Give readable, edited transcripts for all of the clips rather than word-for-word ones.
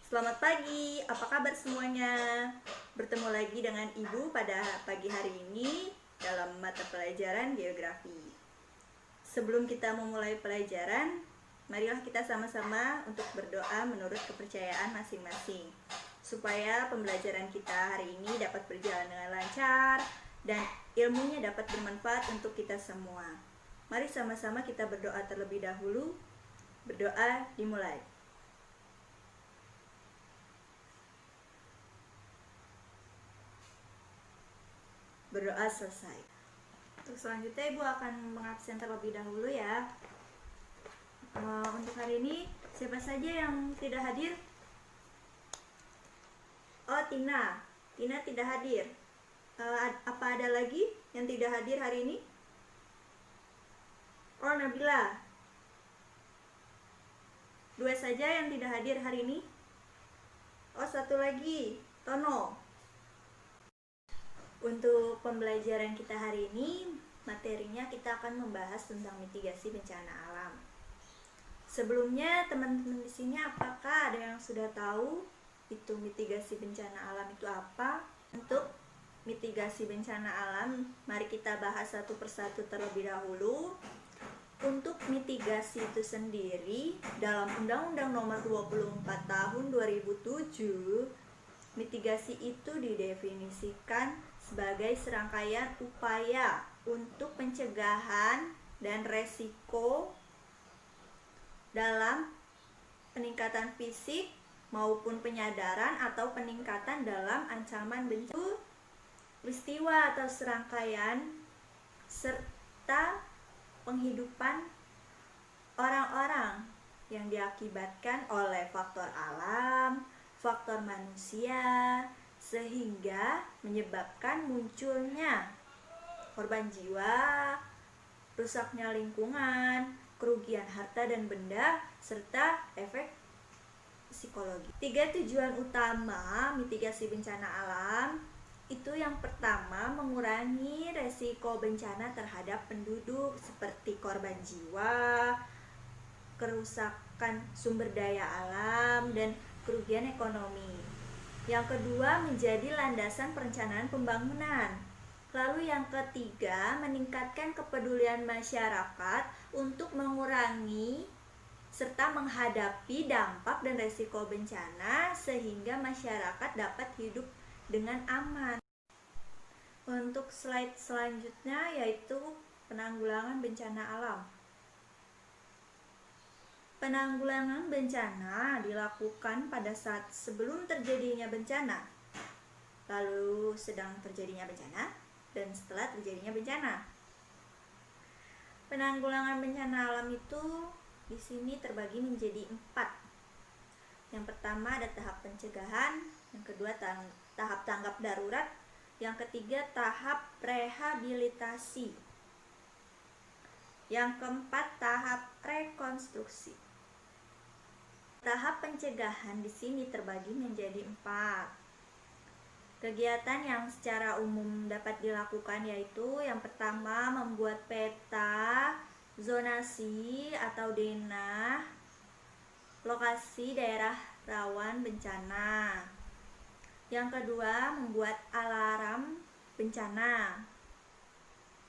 Selamat pagi, apa kabar semuanya? Bertemu lagi dengan Ibu pada pagi hari ini dalam mata pelajaran geografi. Sebelum kita memulai pelajaran, marilah kita sama-sama untuk berdoa menurut kepercayaan masing-masing, supaya pembelajaran kita hari ini dapat berjalan dengan lancar dan ilmunya dapat bermanfaat untuk kita semua. Mari sama-sama kita berdoa terlebih dahulu. Berdoa dimulai. Berdoa selesai. Untuk selanjutnya Ibu akan mengabsen terlebih dahulu ya. Untuk hari ini siapa saja yang tidak hadir? Oh, Tina tidak hadir. Apa ada lagi yang tidak hadir hari ini? Oh, Nabila. 2 saja yang tidak hadir hari ini. Oh, 1 lagi, Tono. Untuk pembelajaran kita hari ini, materinya kita akan membahas tentang mitigasi bencana alam. Sebelumnya, teman-teman di sini apakah ada yang sudah tahu itu mitigasi bencana alam itu apa? Untuk mitigasi bencana alam, mari kita bahas satu persatu terlebih dahulu. Untuk mitigasi itu sendiri, dalam Undang-Undang Nomor 24 Tahun 2007, mitigasi itu didefinisikan sebagai serangkaian upaya untuk pencegahan dan resiko dalam peningkatan fisik maupun penyadaran atau peningkatan dalam ancaman bencana, peristiwa atau serangkaian serta penghidupan orang-orang yang diakibatkan oleh faktor alam, faktor manusia, sehingga menyebabkan munculnya korban jiwa, rusaknya lingkungan, kerugian harta dan benda, serta efek psikologi. 3 tujuan utama mitigasi bencana alam itu yang pertama, mengurangi resiko bencana terhadap penduduk seperti korban jiwa, kerusakan sumber daya alam, dan kerugian ekonomi. Yang kedua, menjadi landasan perencanaan pembangunan. Lalu yang ketiga, meningkatkan kepedulian masyarakat untuk mengurangi serta menghadapi dampak dan resiko bencana sehingga masyarakat dapat hidup dengan aman. Untuk slide selanjutnya yaitu penanggulangan bencana alam. Penanggulangan bencana dilakukan pada saat sebelum terjadinya bencana, lalu sedang terjadinya bencana, dan setelah terjadinya bencana. Penanggulangan bencana alam itu di sini terbagi menjadi 4. Yang pertama ada tahap pencegahan, yang kedua tahap tanggap darurat, yang ketiga tahap rehabilitasi, yang keempat tahap rekonstruksi. Tahap pencegahan di sini terbagi menjadi 4. Kegiatan yang secara umum dapat dilakukan yaitu yang pertama membuat peta zonasi atau denah lokasi daerah rawan bencana. Yang kedua membuat alarm bencana.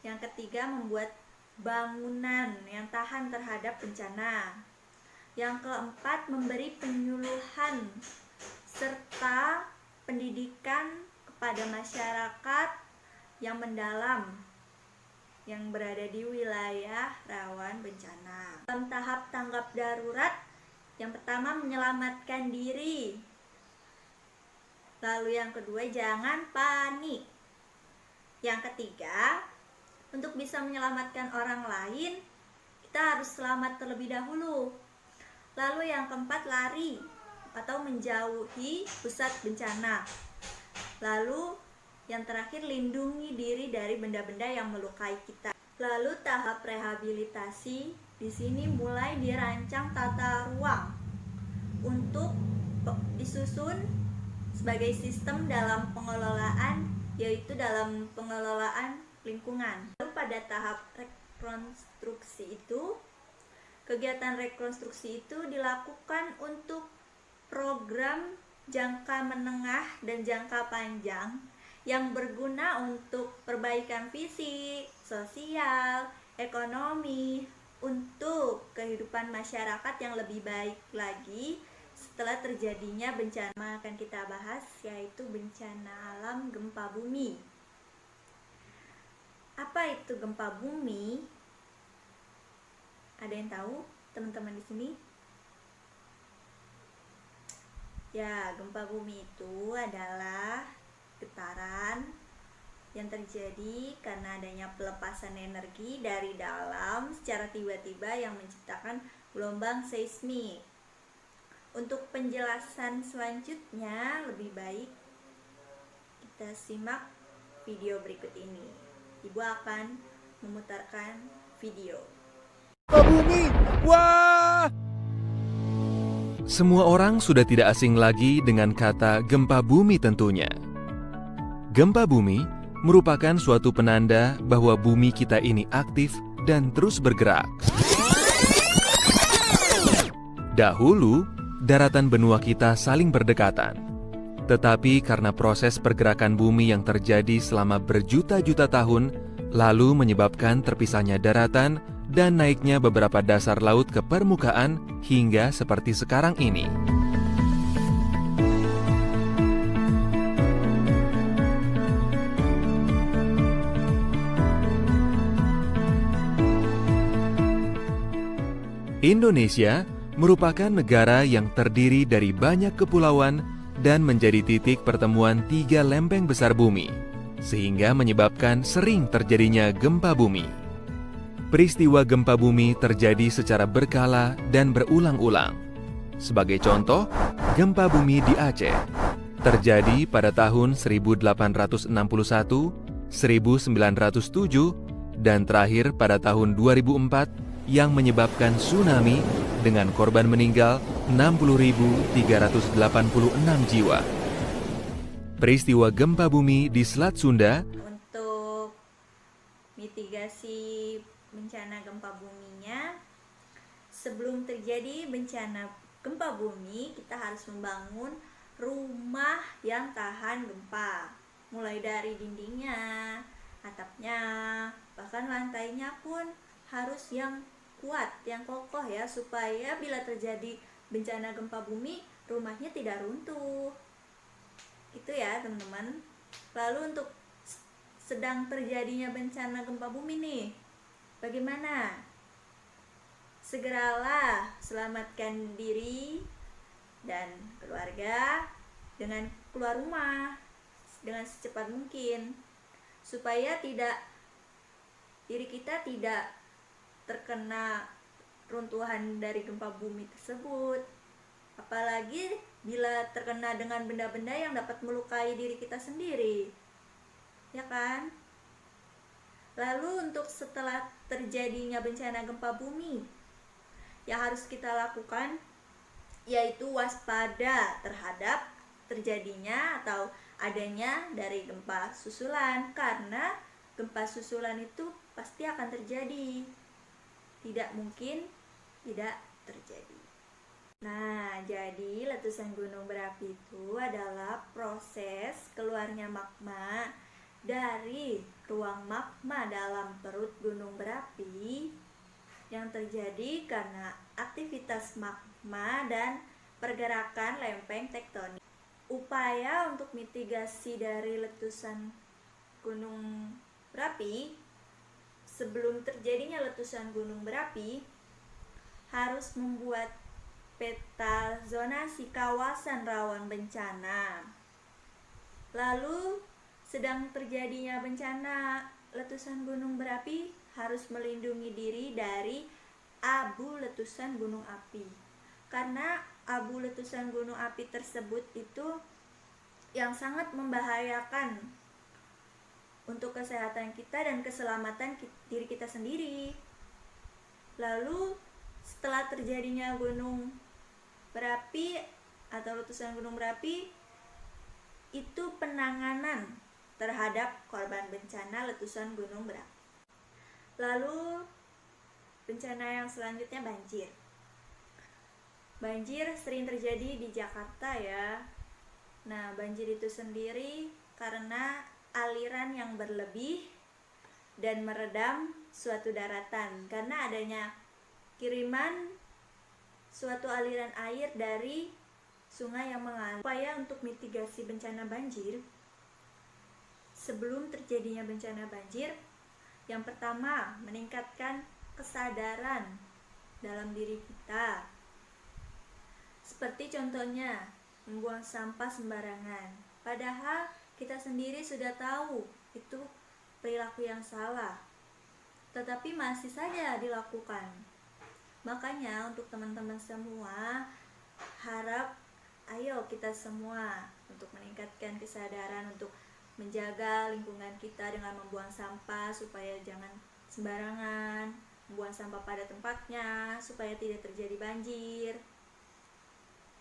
Yang ketiga membuat bangunan yang tahan terhadap bencana. Yang keempat, memberi penyuluhan serta pendidikan kepada masyarakat yang mendalam yang berada di wilayah rawan bencana. Dalam tahap tanggap darurat, yang pertama menyelamatkan diri. Lalu yang kedua, jangan panik. Yang ketiga, untuk bisa menyelamatkan orang lain, kita harus selamat terlebih dahulu. Lalu yang keempat, lari atau menjauhi pusat bencana. Lalu yang terakhir, lindungi diri dari benda-benda yang melukai kita. Lalu tahap rehabilitasi, di sini mulai dirancang tata ruang untuk disusun sebagai sistem dalam pengelolaan, yaitu dalam pengelolaan lingkungan. Lalu pada tahap rekonstruksi itu, kegiatan rekonstruksi itu dilakukan untuk program jangka menengah dan jangka panjang yang berguna untuk perbaikan fisik, sosial, ekonomi, untuk kehidupan masyarakat yang lebih baik lagi setelah terjadinya bencana. Akan kita bahas yaitu bencana alam gempa bumi. Apa itu gempa bumi? Ada yang tahu, teman-teman di sini? Ya, gempa bumi itu adalah getaran yang terjadi karena adanya pelepasan energi dari dalam secara tiba-tiba yang menciptakan gelombang seismik. Untuk penjelasan selanjutnya lebih baik kita simak video berikut ini. Ibu akan memutarkan video. Gempa bumi, wah! Semua orang sudah tidak asing lagi dengan kata gempa bumi tentunya. Gempa bumi merupakan suatu penanda bahwa bumi kita ini aktif dan terus bergerak. Dahulu, daratan benua kita saling berdekatan. Tetapi karena proses pergerakan bumi yang terjadi selama berjuta-juta tahun, lalu menyebabkan terpisahnya daratan dan naiknya beberapa dasar laut ke permukaan hingga seperti sekarang ini. Indonesia merupakan negara yang terdiri dari banyak kepulauan dan menjadi titik pertemuan 3 lempeng besar bumi, sehingga menyebabkan sering terjadinya gempa bumi. Peristiwa gempa bumi terjadi secara berkala dan berulang-ulang. Sebagai contoh, gempa bumi di Aceh terjadi pada tahun 1861, 1907, dan terakhir pada tahun 2004 yang menyebabkan tsunami dengan korban meninggal 60.386 jiwa. Peristiwa gempa bumi di Selat Sunda. Untuk mitigasi bencana gempa buminya, sebelum terjadi bencana gempa bumi, kita harus membangun rumah yang tahan gempa, mulai dari dindingnya, atapnya, bahkan lantainya pun harus yang kuat, yang kokoh ya, supaya bila terjadi bencana gempa bumi, rumahnya tidak runtuh. Itu ya teman-teman. Lalu untuk sedang terjadinya bencana gempa bumi nih, bagaimana? Segeralah selamatkan diri dan keluarga dengan keluar rumah dengan secepat mungkin, supaya diri kita tidak terkena runtuhan dari gempa bumi tersebut. Apalagi bila terkena dengan benda-benda yang dapat melukai diri kita sendiri, ya kan? Lalu untuk setelah terjadinya bencana gempa bumi, yang harus kita lakukan yaitu waspada terhadap terjadinya atau adanya dari gempa susulan, karena gempa susulan itu pasti akan terjadi, tidak mungkin tidak terjadi. Nah, jadi letusan gunung berapi itu adalah proses keluarnya magma dari ruang magma dalam perut gunung berapi yang terjadi karena aktivitas magma dan pergerakan lempeng tektonik. Upaya untuk mitigasi dari letusan gunung berapi, sebelum terjadinya letusan gunung berapi, harus membuat peta zonasi kawasan rawan bencana. Lalu, sedang terjadinya bencana letusan gunung berapi, harus melindungi diri dari abu letusan gunung api, karena abu letusan gunung api tersebut itu yang sangat membahayakan untuk kesehatan kita dan keselamatan diri kita sendiri. Lalu setelah terjadinya gunung berapi atau letusan gunung berapi, itu penanganan terhadap korban bencana letusan gunung berapi. Lalu bencana yang selanjutnya banjir. Banjir sering terjadi di Jakarta ya. Nah, banjir itu sendiri karena aliran yang berlebih dan meredam suatu daratan karena adanya kiriman suatu aliran air dari sungai yang mengalir. Upaya untuk mitigasi bencana banjir sebelum terjadinya bencana banjir, yang pertama meningkatkan kesadaran dalam diri kita. Seperti contohnya membuang sampah sembarangan. Padahal kita sendiri sudah tahu itu perilaku yang salah, tetapi masih saja dilakukan. Makanya untuk teman-teman semua, harap ayo kita semua untuk meningkatkan kesadaran untuk menjaga lingkungan kita dengan membuang sampah supaya jangan sembarangan, membuang sampah pada tempatnya supaya tidak terjadi banjir.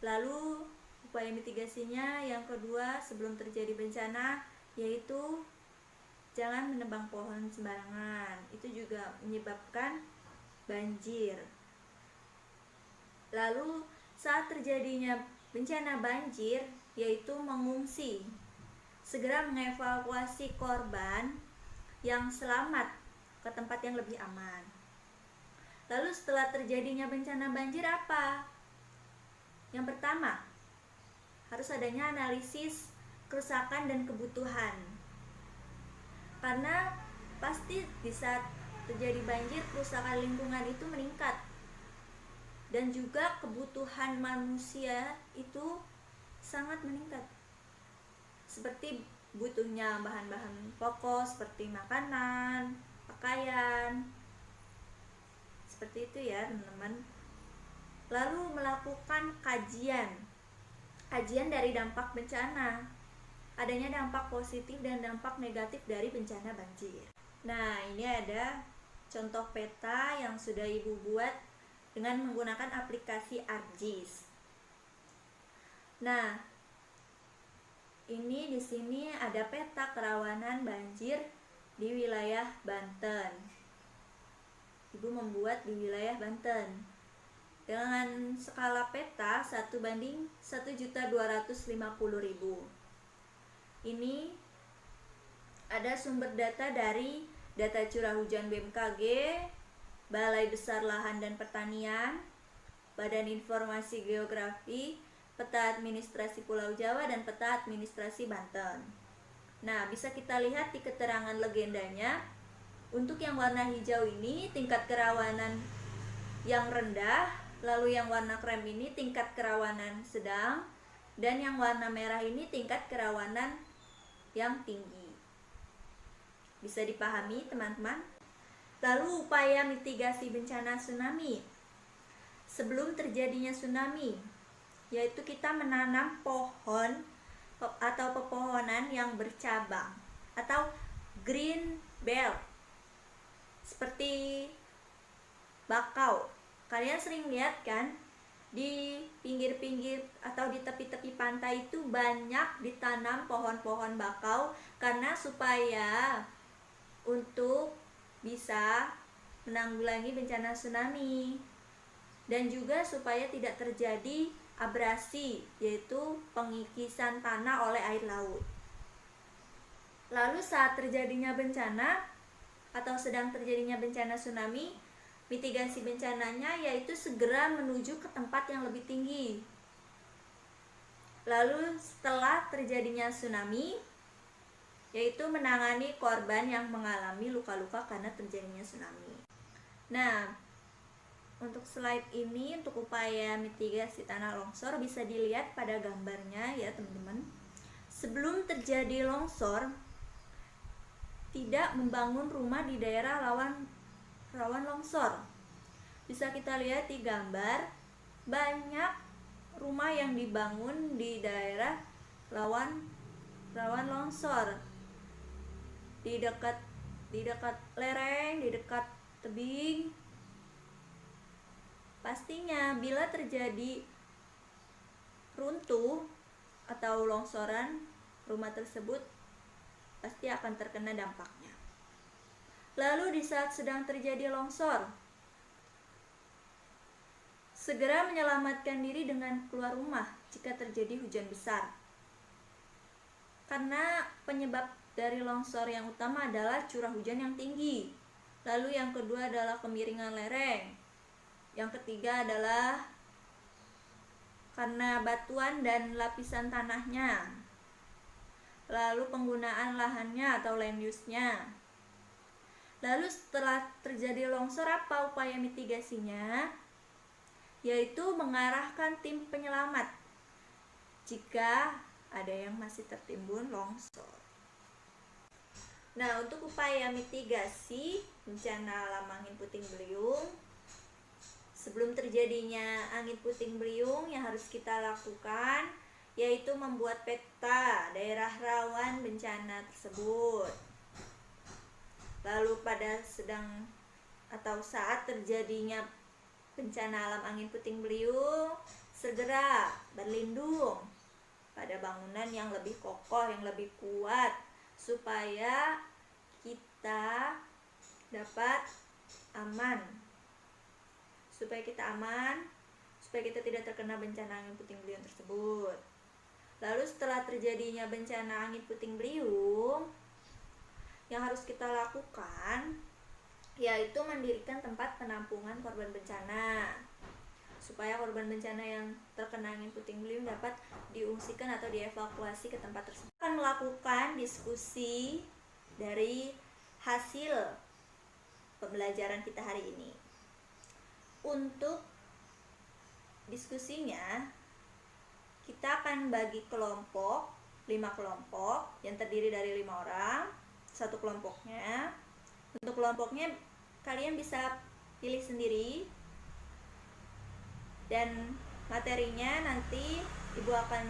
Lalu upaya mitigasinya yang kedua sebelum terjadi bencana yaitu jangan menebang pohon sembarangan. Itu juga menyebabkan banjir. Lalu saat terjadinya bencana banjir yaitu mengungsi. Segera mengevakuasi korban yang selamat ke tempat yang lebih aman. Lalu setelah terjadinya bencana banjir apa? Yang pertama, harus adanya analisis kerusakan dan kebutuhan. Karena pasti di saat terjadi banjir, kerusakan lingkungan itu meningkat. Dan juga kebutuhan manusia itu sangat meningkat. Seperti butuhnya bahan-bahan pokok seperti makanan, pakaian. Seperti itu ya, teman-teman. Lalu melakukan kajian dari dampak bencana, adanya dampak positif dan dampak negatif dari bencana banjir. Nah, ini ada contoh peta yang sudah Ibu buat dengan menggunakan aplikasi ArcGIS. Nah, ini di sini ada peta kerawanan banjir di wilayah Banten. Ibu membuat di wilayah Banten dengan skala peta 1:1.250.000. Ini ada sumber data dari data curah hujan BMKG, Balai Besar Lahan dan Pertanian, Badan Informasi Geografi, Peta Administrasi Pulau Jawa, dan Peta Administrasi Banten. Nah, bisa kita lihat di keterangan legendanya. Untuk yang warna hijau ini tingkat kerawanan yang rendah, lalu yang warna krem ini tingkat kerawanan sedang, dan yang warna merah ini tingkat kerawanan yang tinggi. Bisa dipahami teman-teman? Lalu upaya mitigasi bencana tsunami. Sebelum terjadinya tsunami, yaitu kita menanam pohon atau pepohonan yang bercabang atau green belt. Seperti bakau. Kalian sering lihat kan di pinggir-pinggir atau di tepi-tepi pantai itu banyak ditanam pohon-pohon bakau karena supaya untuk bisa menanggulangi bencana tsunami dan juga supaya tidak terjadi abrasi, yaitu pengikisan tanah oleh air laut. Lalu saat terjadinya bencana atau sedang terjadinya bencana tsunami, mitigasi bencananya yaitu segera menuju ke tempat yang lebih tinggi. Lalu setelah terjadinya tsunami, yaitu menangani korban yang mengalami luka-luka karena terjadinya tsunami. Nah, untuk slide ini, untuk upaya mitigasi tanah longsor bisa dilihat pada gambarnya ya teman-teman. Sebelum terjadi longsor, tidak membangun rumah di daerah rawan longsor. Bisa kita lihat di gambar, banyak rumah yang dibangun di daerah rawan longsor. Di dekat lereng, di dekat tebing. Pastinya bila terjadi runtuh atau longsoran, rumah tersebut pasti akan terkena dampaknya. Lalu di saat sedang terjadi longsor, Segera menyelamatkan diri dengan keluar rumah jika terjadi hujan besar. Karena penyebab dari longsor yang utama adalah curah hujan yang tinggi. Lalu yang kedua adalah kemiringan lereng. Yang ketiga adalah karena batuan dan lapisan tanahnya. Lalu penggunaan lahannya atau land use-nya. Lalu setelah terjadi longsor, apa upaya mitigasinya? Yaitu mengarahkan tim penyelamat jika ada yang masih tertimbun longsor. Nah, untuk upaya mitigasi bencana alam angin puting beliung, sebelum terjadinya angin puting beliung yang harus kita lakukan yaitu membuat peta daerah rawan bencana tersebut. Lalu pada sedang atau saat terjadinya bencana alam angin puting beliung, segera berlindung pada bangunan yang lebih kokoh, yang lebih kuat, supaya kita dapat aman, supaya kita tidak terkena bencana angin puting beliung tersebut. Lalu setelah terjadinya bencana angin puting beliung, yang harus kita lakukan yaitu mendirikan tempat penampungan korban bencana, supaya korban bencana yang terkena angin puting beliung dapat diungsikan atau dievakuasi ke tempat tersebut. Akan melakukan diskusi dari hasil pembelajaran kita hari ini. Untuk diskusinya, kita akan bagi kelompok, 5 kelompok yang terdiri dari 5 orang, satu kelompoknya. Untuk kelompoknya kalian bisa pilih sendiri, dan materinya nanti ibu akan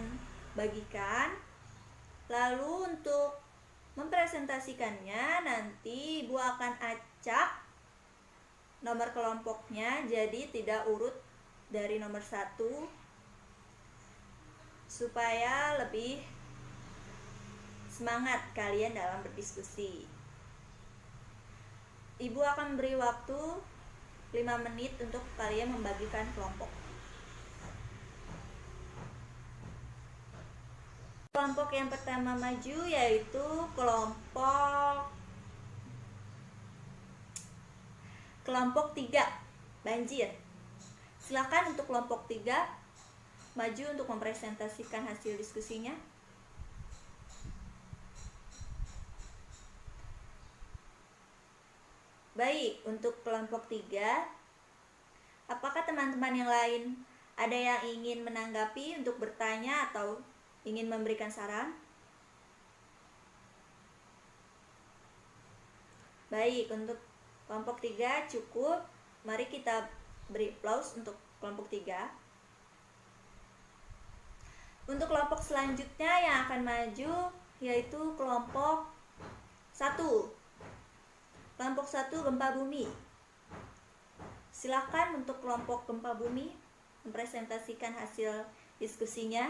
bagikan. Lalu untuk mempresentasikannya nanti ibu akan acak nomor kelompoknya, jadi tidak urut dari nomor 1 supaya lebih semangat kalian dalam berdiskusi. Ibu akan beri waktu 5 menit untuk kalian membagikan kelompok. Kelompok yang pertama maju yaitu kelompok 3, banjir. Silakan untuk kelompok 3 maju untuk mempresentasikan hasil diskusinya. Baik, untuk kelompok 3, apakah teman-teman yang lain ada yang ingin menanggapi untuk bertanya atau ingin memberikan saran? Baik, untuk kelompok 3 cukup. Mari kita beri aplaus untuk kelompok 3. Untuk kelompok selanjutnya yang akan maju yaitu kelompok 1. Kelompok 1 gempa bumi. Silakan untuk kelompok gempa bumi mempresentasikan hasil diskusinya.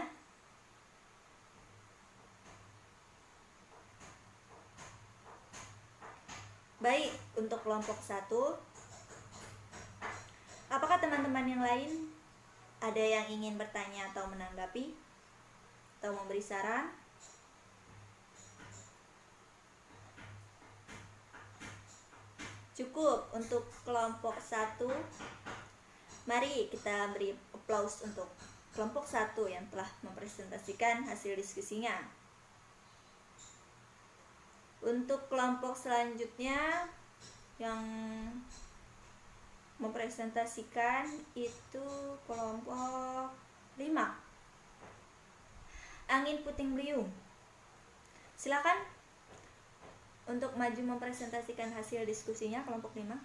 Baik, untuk kelompok 1, apakah teman-teman yang lain ada yang ingin bertanya atau menanggapi atau memberi saran? Cukup untuk kelompok 1. Mari kita beri aplaus untuk kelompok 1 yang telah mempresentasikan hasil diskusinya. Untuk kelompok selanjutnya yang mempresentasikan itu kelompok 5, angin puting beliung. Silakan untuk maju mempresentasikan hasil diskusinya kelompok 5.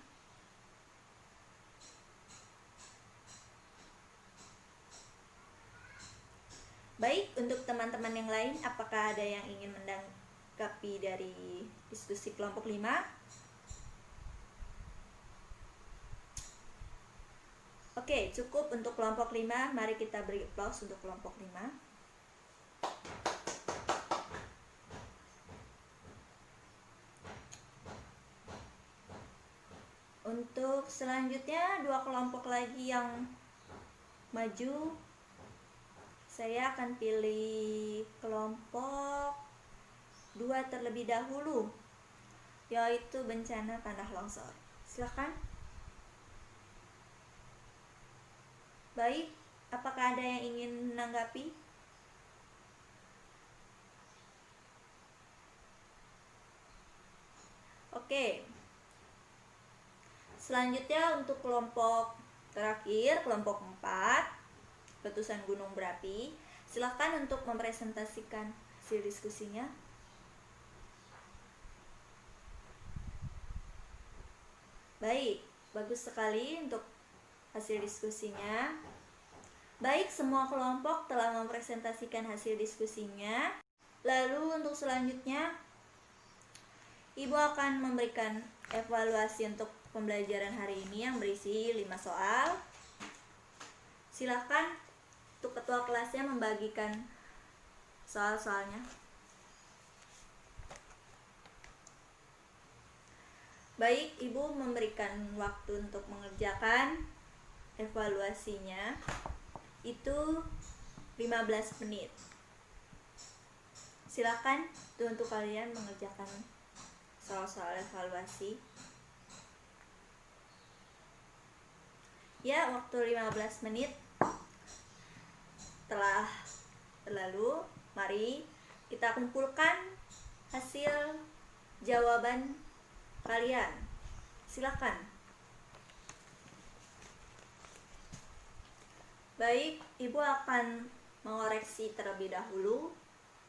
Baik, untuk teman-teman yang lain, apakah ada yang ingin menanggapi dari diskusi kelompok 5? Oke, cukup untuk kelompok 5. Mari kita beri aplaus untuk kelompok 5. Untuk selanjutnya 2 kelompok lagi yang maju. Saya akan pilih kelompok 2 terlebih dahulu, yaitu bencana tanah longsor. Silakan. Baik, apakah ada yang ingin menanggapi? Oke. Selanjutnya untuk kelompok terakhir, kelompok 4, letusan gunung berapi. Silakan untuk mempresentasikan hasil diskusinya. Baik, bagus sekali untuk hasil diskusinya. Baik, semua kelompok telah mempresentasikan hasil diskusinya. Lalu untuk selanjutnya, Ibu akan memberikan evaluasi untuk pembelajaran hari ini yang berisi 5 soal. Silakan untuk ketua kelasnya membagikan soal-soalnya. Baik, Ibu memberikan waktu untuk mengerjakan evaluasinya itu 15 menit. Silakan untuk kalian mengerjakan soal-soal evaluasi. Ya, waktu 15 menit telah berlalu. Mari kita kumpulkan hasil jawaban kalian. Silakan. Baik, Ibu akan mengoreksi terlebih dahulu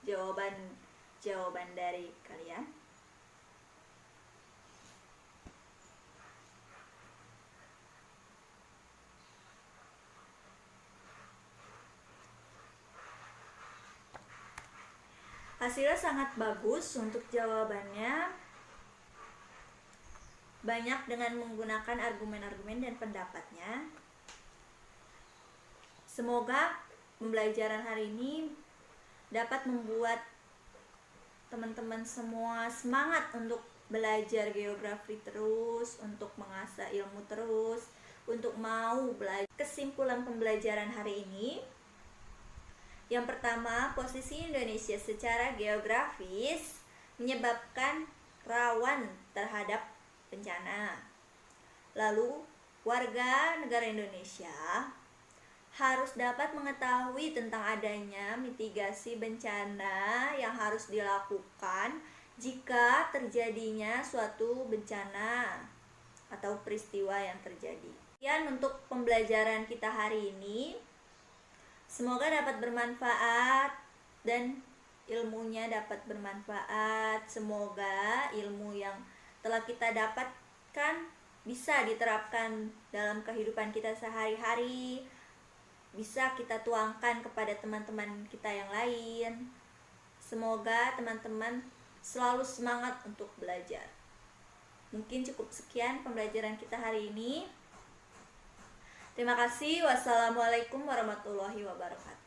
jawaban dari kalian. Hasilnya sangat bagus untuk jawabannya. Banyak dengan menggunakan argumen-argumen dan pendapatnya. Semoga pembelajaran hari ini dapat membuat teman-teman semua semangat untuk belajar geografi terus, untuk mengasah ilmu terus, untuk mau belajar. Kesimpulan pembelajaran hari ini, yang pertama, posisi Indonesia secara geografis menyebabkan rawan terhadap bencana. Lalu, warga negara Indonesia harus dapat mengetahui tentang adanya mitigasi bencana yang harus dilakukan jika terjadinya suatu bencana atau peristiwa yang terjadi. Sekian untuk pembelajaran kita hari ini. Semoga dapat bermanfaat dan ilmunya dapat bermanfaat. Semoga ilmu yang telah kita dapatkan bisa diterapkan dalam kehidupan kita sehari-hari, bisa kita tuangkan kepada teman-teman kita yang lain. Semoga teman-teman selalu semangat untuk belajar. Mungkin cukup sekian pembelajaran kita hari ini. Terima kasih. Wassalamualaikum warahmatullahi wabarakatuh.